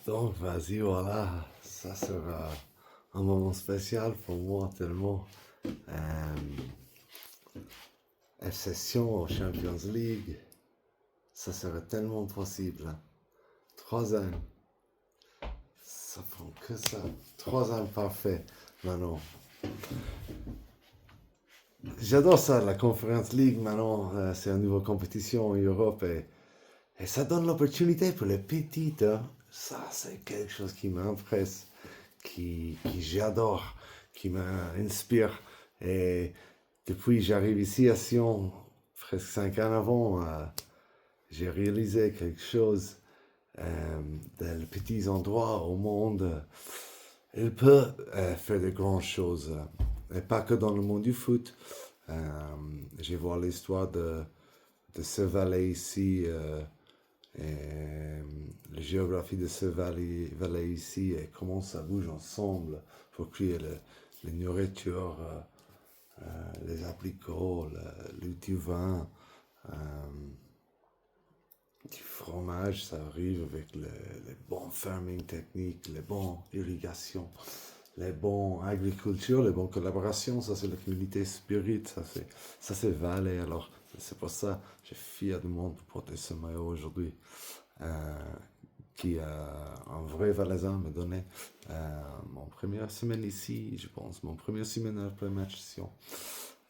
Donc, vas-y, voilà, ça sera un moment spécial pour moi, tellement. Euh, Session au Champions League, ça serait tellement possible, hein. 3 ans, ça prend que ça. 3 ans parfait, maintenant. J'adore ça, la Conference League, maintenant, c'est une nouvelle compétition en Europe et ça donne l'opportunité pour les petites, hein. Ça, c'est quelque chose qui m'impresse, qui j'adore, qui m'inspire. Et depuis que j'arrive ici à Sion, presque 5 ans avant, j'ai réalisé quelque chose dans les petits endroits au monde. Il peut faire de grandes choses. Et pas que dans le monde du foot. Euh, j'ai vu l'histoire de ce vallée ici, et la géographie de ce vallée ici, et comment ça bouge ensemble pour créer la nourriture, les abricots, du vin, euh, du fromage, ça arrive avec les bons farming techniques, les bons irrigations, les bons agricultures, les bonnes collaborations. Ça, c'est la communauté spirit, ça c'est Valley. Alors, c'est pour ça que je suis fier du monde pour porter ce maillot aujourd'hui. Euh, qui un vrai Valaisan me donnait mon première semaine ici, je pense, mon première semaine après le match ici.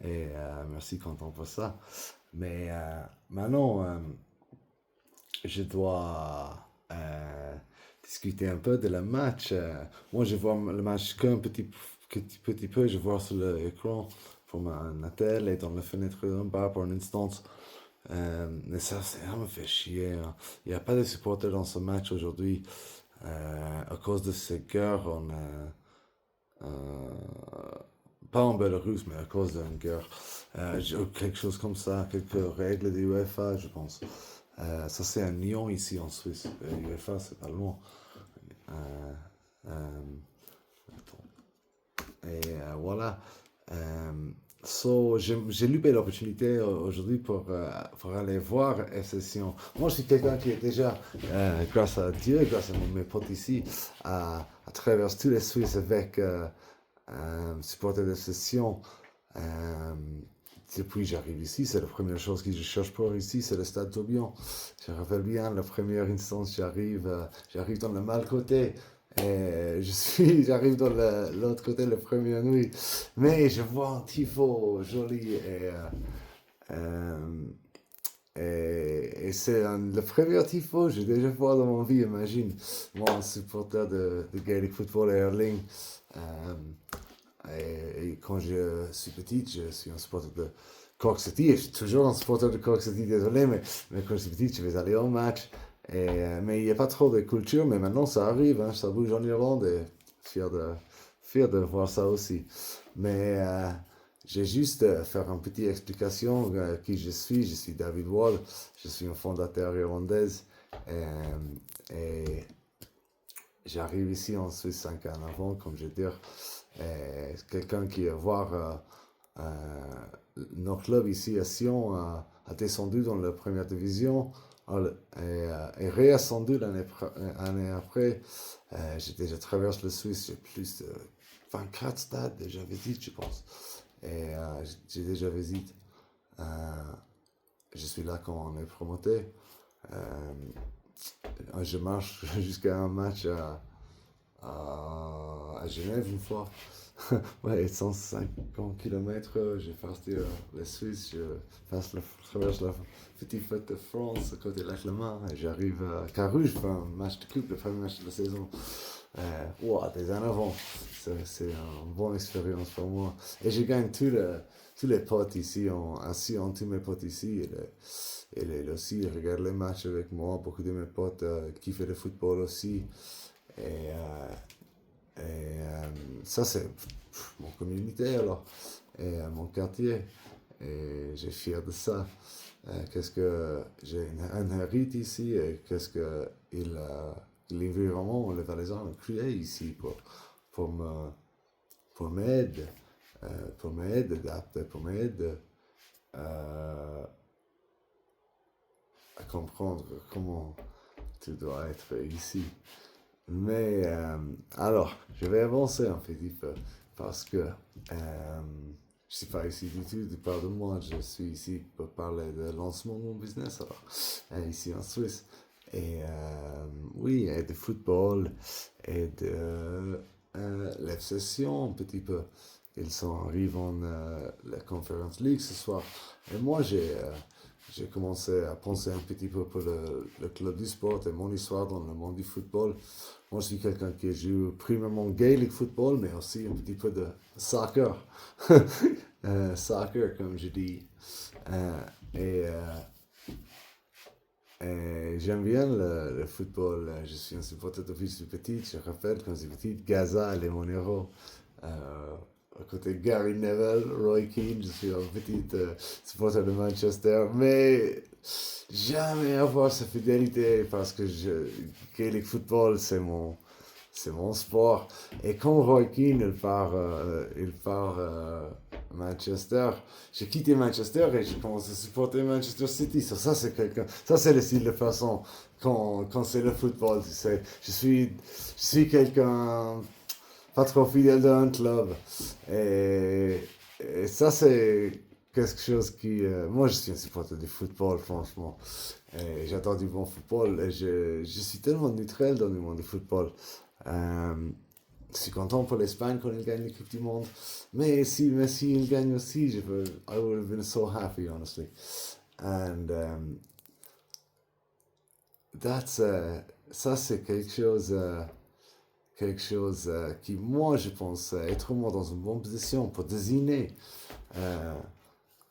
Et merci Quentin pour ça. Mais maintenant, je dois discuter un peu de le match. Moi, je vois le match qu'un petit peu, je vois sur l'écran pour ma télé et dans la fenêtre d'un bar pour un instant. Mais ça me fait chier, hein. Il n'y a pas de supporters dans ce match aujourd'hui. À cause de ces guerres, pas en Belarus, mais à cause d'une guerre. Quelque chose comme ça, quelques règles de UEFA, je pense. Ça, c'est un Lyon ici en Suisse. UEFA, c'est pas loin. Euh, euh, et voilà. Euh, j'ai loupé l'opportunité aujourd'hui pour aller voir Session. Moi, je suis quelqu'un qui est déjà, grâce à Dieu, grâce à mes potes ici, à travers tous les Suisses avec supporter de Session. Euh, Depuis que j'arrive ici, c'est la première chose que je cherche pour ici, c'est le Stade Tourbillon. Je rappelle bien, la première instance, j'arrive dans le mal côté. Et j'arrive dans l'autre côté la première nuit. Mais je vois un tifo joli euh, et c'est le premier tifo que j'ai déjà vu dans mon vie, imagine. Moi, un supporter de Gaelic Football et Erling. Euh, et quand je suis petit, je suis un supporter de Cork City. Et je suis toujours un supporter de Cork City, désolé, mais quand je suis petit, je vais aller au match. Mais il n'y a pas trop de culture, mais maintenant ça arrive, hein, ça bouge en Irlande et fier de, fier de voir ça aussi. Mais j'ai juste faire une petite explication qui je suis David Wall, je suis un fondateur irlandais et j'arrive ici en Suisse 5 ans avant, comme je dis. Quelqu'un qui va voir notre club ici à Sion a descendu dans la première division et réascendu l'année après. J'ai déjà traversé le Suisse, j'ai plus de 24 stades déjà visité, je pense. Et j'ai déjà visité. Euh, je suis là quand on est promoté. Euh, je marche jusqu'à un match à Genève une fois. Ouais, 150 km, j'ai fait la Suisse, je traverse la petite fête de France à côté de la Clément et j'arrive à Carouge, je fais un match de coupe, le premier match de la saison. Wow, des années avant. C'est une bonne expérience pour moi. Et je gagne tous les potes ici, assis en tous mes potes ici. Et aussi, ils regardent les matchs avec moi. Beaucoup de mes potes qui font le football aussi. Et, ça, c'est mon communauté alors. Et mon quartier. Et j'ai fier de ça. Qu'est-ce que j'ai un hérite ici et qu'est-ce que l'environnement, les Valaisans ont créé ici pour me, pour m'aider, pour m'aider d'adapter, pour m'aider à comprendre comment tu dois être ici. Mais alors, je vais avancer un petit peu parce que je ne suis pas ici du tout de part de moi. Je suis ici pour parler de lancement de mon business alors, ici en Suisse. Et oui, et de football et de les sessions un petit peu. Ils sont arrivés en la Conference League ce soir. Et moi, j'ai commencé à penser un petit peu pour le club du sport et mon histoire dans le monde du football. Moi, je suis quelqu'un qui joue premièrement Gaelic football, mais aussi un petit peu de soccer. Soccer, comme je dis. Euh, et j'aime bien le football. Je suis un supporter depuis que je suis petit. Je rappelle quand j'étais petit, Gaza, les mon héros. Euh, à côté de Gary Neville, Roy Keane, je suis un petit supporter de Manchester. Mais jamais avoir cette fidélité parce que Gaelic football, c'est mon sport. Et quand Roy Keane il part Manchester, j'ai quitté Manchester et j'ai commencé à supporter Manchester City. Ça c'est le style de façon quand c'est le football. Tu sais. Je suis quelqu'un pas trop fidèle d'un club. Et, et ça c'est quelque chose moi je suis un supporter du football, franchement. Et j'adore du bon football et je suis tellement neutre dans le monde du football. Euh, je suis content pour l'Espagne quand il gagne l'équipe du monde. Mais si Messi il gagne aussi, I would have been so happy, honestly. And that's, ça, c'est quelque chose qui, moi, je pense être moi dans une bonne position pour désigner euh,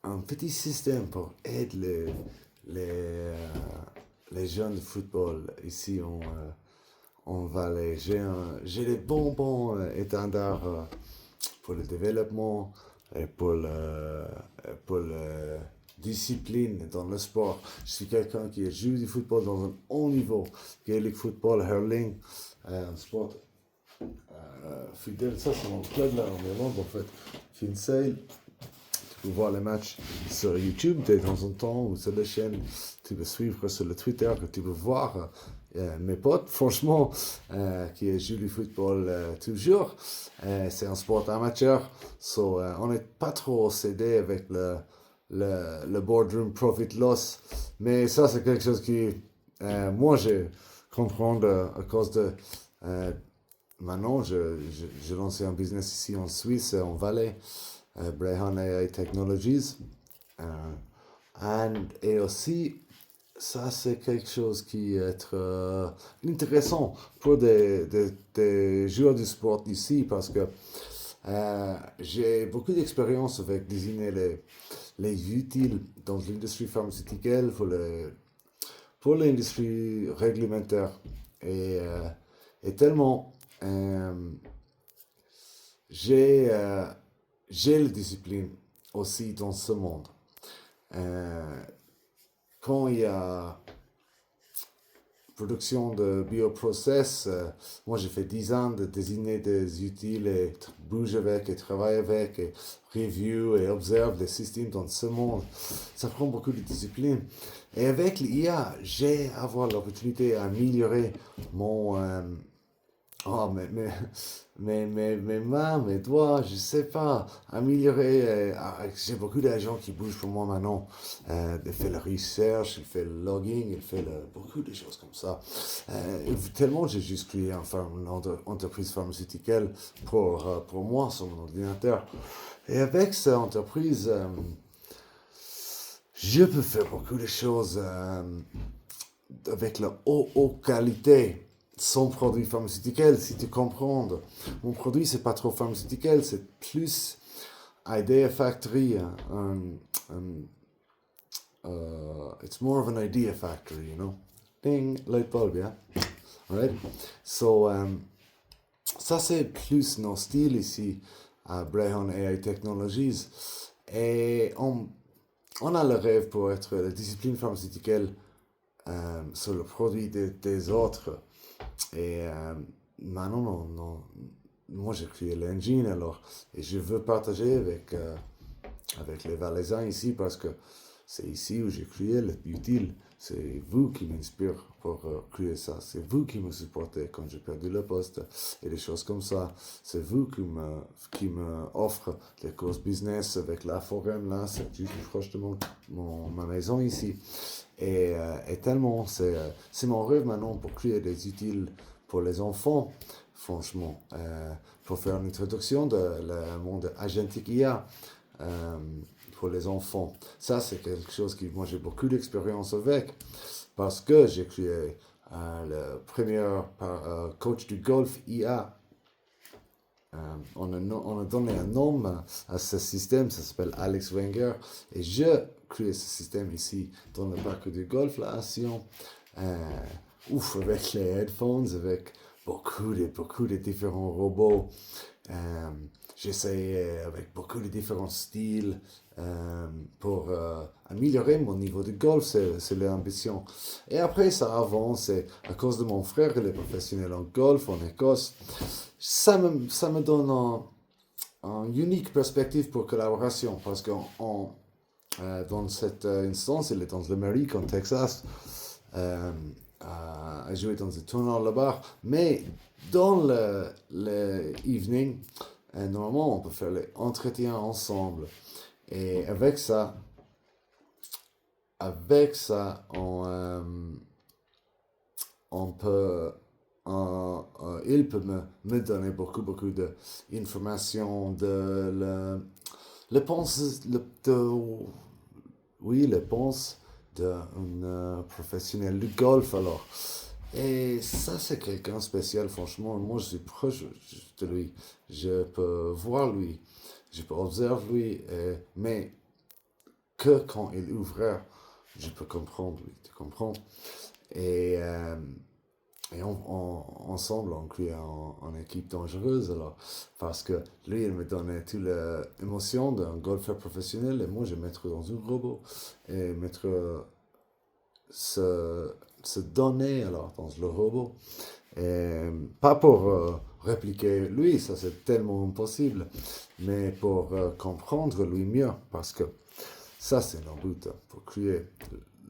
un petit système pour aider les, euh, les jeunes de football ici en Valais. J'ai les bons étendards pour le développement et pour la discipline dans le sport. Je suis quelqu'un qui joue du football dans un haut niveau. Gaelic football, hurling, un sport fidèle. Ça, c'est mon club là en Irlande en fait. Kinsale. Tu peux voir les matchs sur YouTube de temps en temps ou sur la chaîne. Tu peux suivre sur le Twitter que tu peux voir mes potes, franchement, qui jouent du football toujours. C'est un sport amateur, on n'est pas trop cédé avec le boardroom profit loss. Mais ça, c'est quelque chose qui, moi, je comprends à cause de. Euh, Maintenant, j'ai lancé un business ici en Suisse, en Valais. Brehon AI Technologies. Et aussi, ça c'est quelque chose qui est intéressant pour des joueurs du sport ici parce que j'ai beaucoup d'expérience avec désigner les utiles dans l'industrie pharmaceutique pour l'industrie réglementaire. Et, euh, et tellement j'ai j'ai la discipline aussi dans ce monde. Euh, Quand il y a production de bioprocess, moi j'ai fait 10 ans de désigner des utiles et bouge avec et travaille avec et review et observe les systèmes dans ce monde. Ça prend beaucoup de discipline. Et avec l'IA, j'ai avoir l'opportunité d'améliorer mon, oh, mes mains, mes doigts, je sais pas, améliorer. J'ai beaucoup d'agents qui bougent pour moi maintenant. Il fait la recherche, il fait le logging, beaucoup de choses comme ça. Tellement j'ai juste créé une entreprise pharmaceutique pour moi sur mon ordinateur. Et avec cette entreprise, je peux faire beaucoup de choses avec la haute qualité son produit pharmaceutique, si tu comprends. Mon produit, c'est pas trop pharmaceutique, c'est plus Idea Factory. It's more of an idea factory, you know. Ding, light bulb, yeah. Alright. So, ça, c'est plus nos styles ici à Brehon AI Technologies. Et on a le rêve pour être la discipline pharmaceutique sur le produit des autres. Et maintenant, moi j'ai créé l'engine alors, et je veux partager avec les Valaisans ici parce que c'est ici où j'ai créé l'utile. C'est vous qui m'inspire pour créer ça. C'est vous qui me supportez quand j'ai perdu le poste et des choses comme ça. C'est vous qui me offre les courses business avec la forêt là. C'est juste proche de ma maison ici. Et tellement, c'est mon rêve maintenant pour créer des utiles pour les enfants, franchement, pour faire une introduction de le monde agentique IA euh, pour les enfants. Ça, c'est quelque chose que moi j'ai beaucoup d'expérience avec parce que j'ai créé le premier coach du golf IA. On a donné un nom à ce système, ça s'appelle Alex Wenger, et je crée ce système ici dans le parc du golf là à Sion. Euh, avec les headphones, avec beaucoup de différents robots. Euh, J'essaie avec beaucoup de différents styles pour améliorer mon niveau de golf, c'est l'ambition. Et après, ça avance. Et à cause de mon frère, il est professionnel en golf en Écosse. Ça me donne une unique perspective pour collaboration parce que dans cette instance, il est dans l'Amérique, en Texas. Euh, à jouer dans un tournoi là-bas. Mais dans le evening, normalement, on peut faire les entretiens ensemble. Et avec ça, on peut, il peut me donner beaucoup d'informations le pense, oui, les penses d'un professionnel du golf alors. Et ça, c'est quelqu'un de spécial, franchement. Moi, je suis proche de lui. Je peux voir lui. Je peux observer lui. Mais que quand il ouvre, je peux comprendre lui. Tu comprends? Et, euh, ensemble, on crée une équipe dangereuse alors. Parce que lui, il me donnait toute l'émotion d'un golfeur professionnel et moi, je vais mettre dans un robot et mettre se, se donner alors dans le robot. Et pas pour répliquer lui, ça c'est tellement impossible, mais pour comprendre lui mieux, parce que ça c'est notre but, pour créer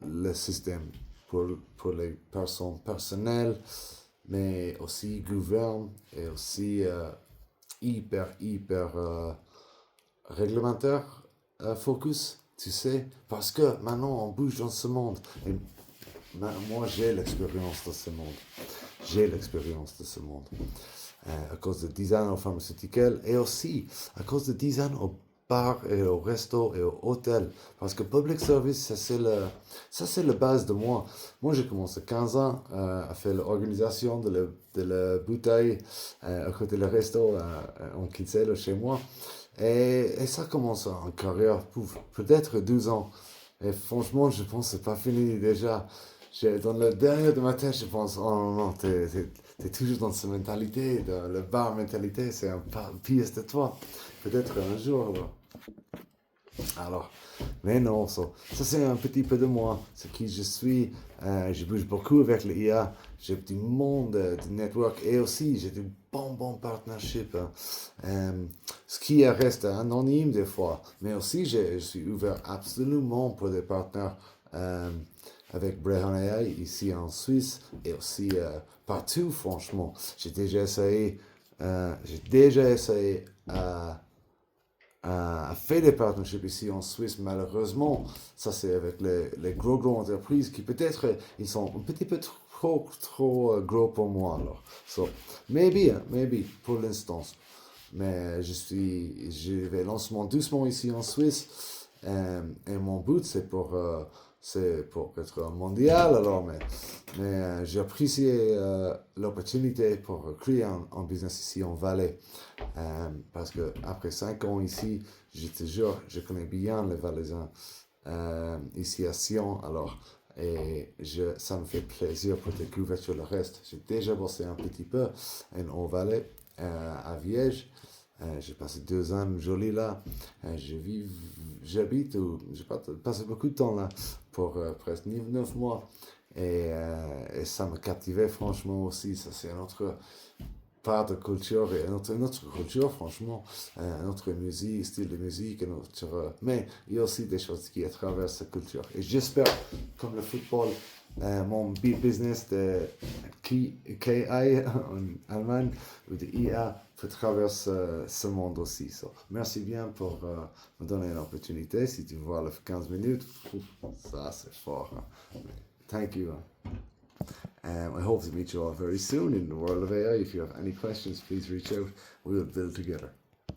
le système pour les personnes personnelles, mais aussi gouverne et aussi hyper réglementaire focus, tu sais, parce que maintenant on bouge dans ce monde. Et moi j'ai l'expérience de ce monde. J'ai l'expérience de ce monde. À cause de design au pharmaceutical et aussi à cause de design au bar et au resto et au hôtel. Parce que public service, ça c'est la base de moi. Moi, j'ai commencé 15 ans à faire l'organisation de la bouteille à côté du resto en Kinsale chez moi. Et ça commence en carrière, peut-être 12 ans. Et franchement, je pense que c'est pas fini déjà. Dans le dernier de ma tête, je pense, oh non, non, t'es toujours dans cette mentalité, dans le bar mentalité, c'est un pièce de toi. Peut-être un jour, là. Alors, mais non, ça c'est un petit peu de moi, c'est qui je suis. Je bouge beaucoup avec l'IA, j'ai du monde, du network et aussi j'ai du bon partnership. Hein. Ce qui reste anonyme des fois, mais aussi je suis ouvert absolument pour des partenaires avec Brehon AI ici en Suisse et aussi partout, franchement. J'ai déjà essayé à faire des partnerships ici en Suisse, malheureusement, ça c'est avec les gros entreprises qui peut-être ils sont un petit peu trop gros pour moi alors. So, maybe pour l'instant. Mais je vais lancement doucement ici en Suisse et mon but c'est pour être mondial alors mais j'apprécie l'opportunité pour créer un business ici en Valais. Parce que après 5 ans ici, je connais bien les Valaisiens ici à Sion. Alors, ça me fait plaisir pour découvrir sur le reste. J'ai déjà bossé un petit peu en Valais, à Viège. J'ai passé 2 ans jolis là. J'habite j'ai passé beaucoup de temps là pour presque 9 mois. Et ça me captivait franchement aussi. Ça, c'est un autre part de culture et notre culture, franchement, notre musique, style de musique, mais il y a aussi des choses qui traversent cette culture. Et j'espère, comme le football, mon business de KI en Allemagne ou de IA peut traverser ce monde aussi. So, merci bien pour me donner une opportunité. Si tu vois les 15 minutes, ça c'est fort. Hein. Thank you. I hope to meet you all very soon in the world of AI. If you have any questions, please reach out. We will build together.